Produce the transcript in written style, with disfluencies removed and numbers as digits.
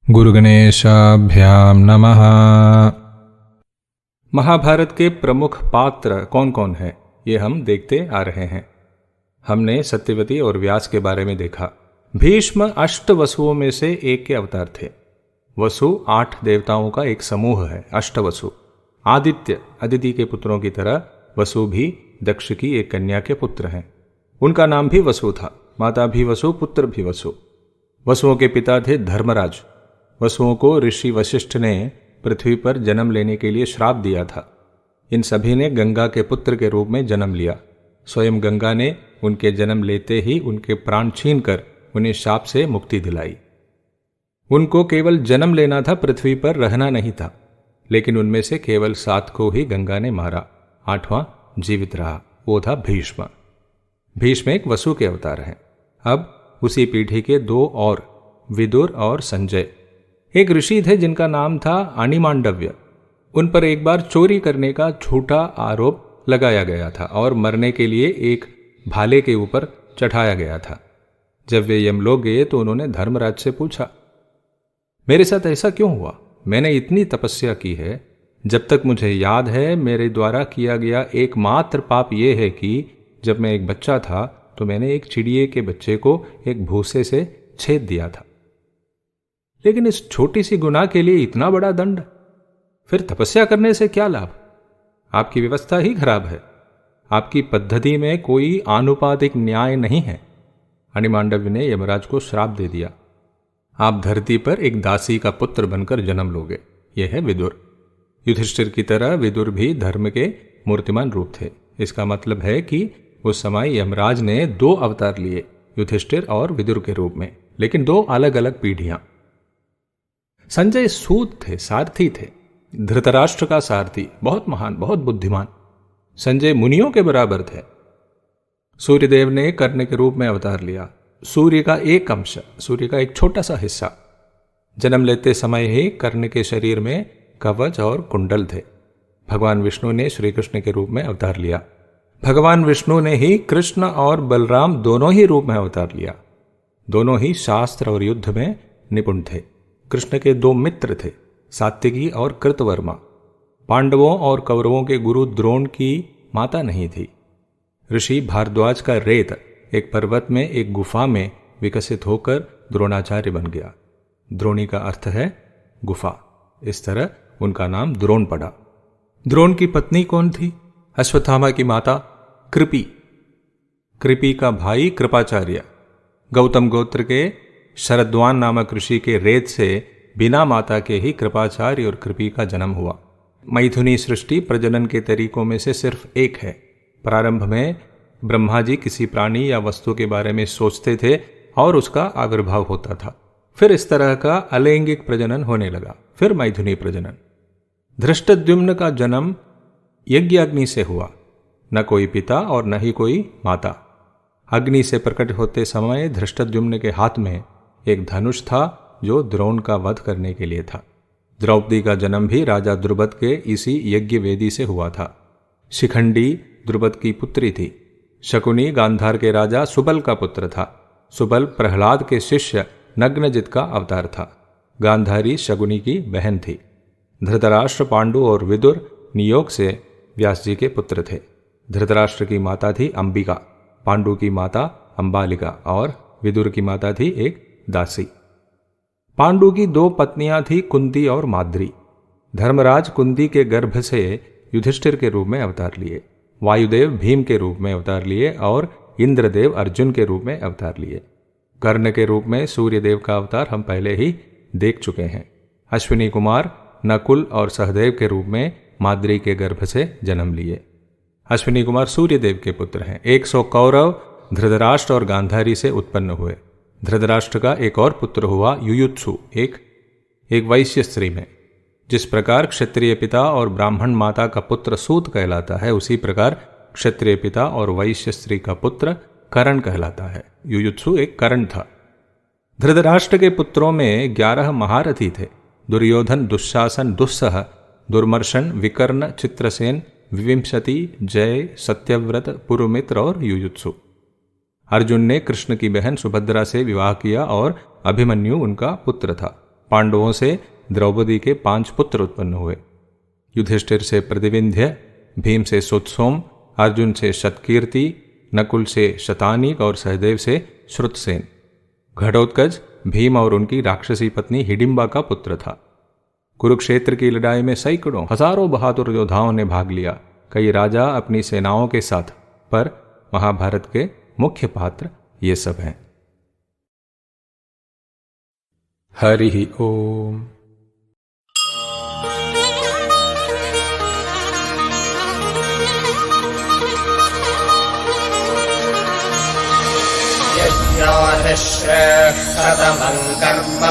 गुरुगणेशाभ्याम नमः। महाभारत के प्रमुख पात्र कौन कौन हैं, ये हम देखते आ रहे हैं। हमने सत्यवती और व्यास के बारे में देखा। भीष्म अष्ट वसुओं में से एक के अवतार थे। वसु 8 देवताओं का एक समूह है, अष्टवसु। आदित्य, अदिति के पुत्रों की तरह वसु भी दक्ष की एक कन्या के पुत्र हैं। उनका नाम भी वसु था, माता भी वसु, पुत्र भी वसु। वसुओं के पिता थे धर्मराज। वसुओं को ऋषि वशिष्ठ ने पृथ्वी पर जन्म लेने के लिए श्राप दिया था। इन सभी ने गंगा के पुत्र के रूप में जन्म लिया। स्वयं गंगा ने उनके जन्म लेते ही उनके प्राण छीनकर उन्हें शाप से मुक्ति दिलाई। उनको केवल जन्म लेना था, पृथ्वी पर रहना नहीं था। लेकिन उनमें से केवल 7 को ही गंगा ने मारा, 8वां जीवित रहा, वो था भीष्म। भीष्म एक वसु के अवतार हैं। अब उसी पीढ़ी के 2 और, विदुर और संजय। एक ऋषि थे जिनका नाम था अणिमांडव्य। उन पर एक बार चोरी करने का झूठा आरोप लगाया गया था और मरने के लिए एक भाले के ऊपर चढ़ाया गया था। जब वे यमलोक गए तो उन्होंने धर्मराज से पूछा, मेरे साथ ऐसा क्यों हुआ? मैंने इतनी तपस्या की है। जब तक मुझे याद है, मेरे द्वारा किया गया एकमात्र पाप यह है कि जब मैं एक बच्चा था तो मैंने एक चिड़िए के बच्चे को एक भूसे से छेद दिया था। लेकिन इस छोटी सी गुनाह के लिए इतना बड़ा दंड? फिर तपस्या करने से क्या लाभ? आपकी व्यवस्था ही खराब है। आपकी पद्धति में कोई आनुपातिक न्याय नहीं है। अणिमांडव्य ने यमराज को श्राप दे दिया, आप धरती पर एक दासी का पुत्र बनकर जन्म लोगे। यह है विदुर। युधिष्ठिर की तरह विदुर भी धर्म के मूर्तिमान रूप थे। इसका मतलब है कि उस समय यमराज ने 2 अवतार लिए, युधिष्ठिर और विदुर के रूप में, लेकिन 2 अलग अलग पीढ़ियां। संजय सूत थे, सारथी थे, धृतराष्ट्र का सारथी, बहुत महान, बहुत बुद्धिमान। संजय मुनियों के बराबर थे। सूर्यदेव ने कर्ण के रूप में अवतार लिया। सूर्य का एक अंश, सूर्य का एक छोटा सा हिस्सा। जन्म लेते समय ही कर्ण के शरीर में कवच और कुंडल थे। भगवान विष्णु ने श्री कृष्ण के रूप में अवतार लिया। भगवान विष्णु ने ही कृष्ण और बलराम दोनों ही रूप में अवतार लिया। दोनों ही शास्त्र और युद्ध में निपुण थे। कृष्ण के 2 मित्र थे, सात्यकी और कृतवर्मा। पांडवों और कौरवों के गुरु द्रोण की माता नहीं थी। ऋषि भारद्वाज का रेत एक पर्वत में एक गुफा में विकसित होकर द्रोणाचार्य बन गया। द्रोणी का अर्थ है गुफा। इस तरह उनका नाम द्रोण पड़ा। द्रोण की पत्नी कौन थी? अश्वत्थामा की माता कृपि। कृपि का भाई कृपाचार्य। गौतम गोत्र के शरद्वान नामक ऋषि के रेत से बिना माता के ही कृपाचार्य और कृपि का जन्म हुआ। मैथुनी सृष्टि प्रजनन के तरीकों में से सिर्फ एक है। प्रारंभ में ब्रह्मा जी किसी प्राणी या वस्तु के बारे में सोचते थे और उसका आविर्भाव होता था। फिर इस तरह का अलैंगिक प्रजनन होने लगा, फिर मैथुनी प्रजनन। धृष्टद्युम्न का जन्म यज्ञाग्नि से हुआ। न कोई पिता और न ही कोई माता। अग्नि से प्रकट होते समय धृष्टद्युम्न के हाथ में एक धनुष था जो द्रोण का वध करने के लिए था। द्रौपदी का जन्म भी राजा द्रुपद के इसी यज्ञ वेदी से हुआ था। शिखंडी द्रुपद की पुत्री थी। शकुनी गांधार के राजा सुबल का पुत्र था। सुबल प्रहलाद के शिष्य नग्नजित का अवतार था। गांधारी शकुनी की बहन थी। धृतराष्ट्र, पांडु और विदुर नियोग से व्यास जी के पुत्र थे। धृतराष्ट्र की माता थी अंबिका, पांडु की माता अंबालिका और विदुर की माता थी एक दासी। पांडु की 2 पत्नियां थी, कुंती और माद्री। धर्मराज कुंती के गर्भ से युधिष्ठिर के रूप में अवतार लिए, वायुदेव भीम के रूप में अवतार लिए और इंद्रदेव अर्जुन के रूप में अवतार लिए। कर्ण के रूप में सूर्यदेव का अवतार हम पहले ही देख चुके हैं। अश्विनी कुमार नकुल और सहदेव के रूप में माद्री के गर्भ से जन्म लिए। अश्विनी कुमार सूर्यदेव के पुत्र हैं। 100 कौरव धृतराष्ट्र और गांधारी से उत्पन्न हुए। धृतराष्ट्र का एक और पुत्र हुआ युयुत्सु, एक वैश्य स्त्री में। जिस प्रकार क्षत्रिय पिता और ब्राह्मण माता का पुत्र सूत कहलाता है, उसी प्रकार क्षत्रिय पिता और वैश्य स्त्री का पुत्र कर्ण कहलाता है। युयुत्सु एक कर्ण था। धृतराष्ट्र के पुत्रों में 11 महारथी थे। दुर्योधन, दुशासन, दुस्सह, दुर्मर्शन, विकर्ण, चित्रसेन, विविंशति, जय, सत्यव्रत, पुरुमित्र और युयुत्सु। अर्जुन ने कृष्ण की बहन सुभद्रा से विवाह किया और अभिमन्यु उनका पुत्र था। पांडवों से द्रौपदी के 5 पुत्र उत्पन्न हुए। युधिष्ठिर से प्रतिविंध्य, भीम से सुतसोम, अर्जुन से शतकीर्ति, नकुल से शतानीक और सहदेव से श्रुतसेन। घटोत्कच भीम और उनकी राक्षसी पत्नी हिडिंबा का पुत्र था। कुरुक्षेत्र की लड़ाई में सैकड़ों हजारों बहादुर योद्धाओं ने भाग लिया, कई राजा अपनी सेनाओं के साथ, पर महाभारत के मुख्य पात्र ये सब हैं। हरि ओम। यज्ञो हि श्रेष्ठतमं कर्म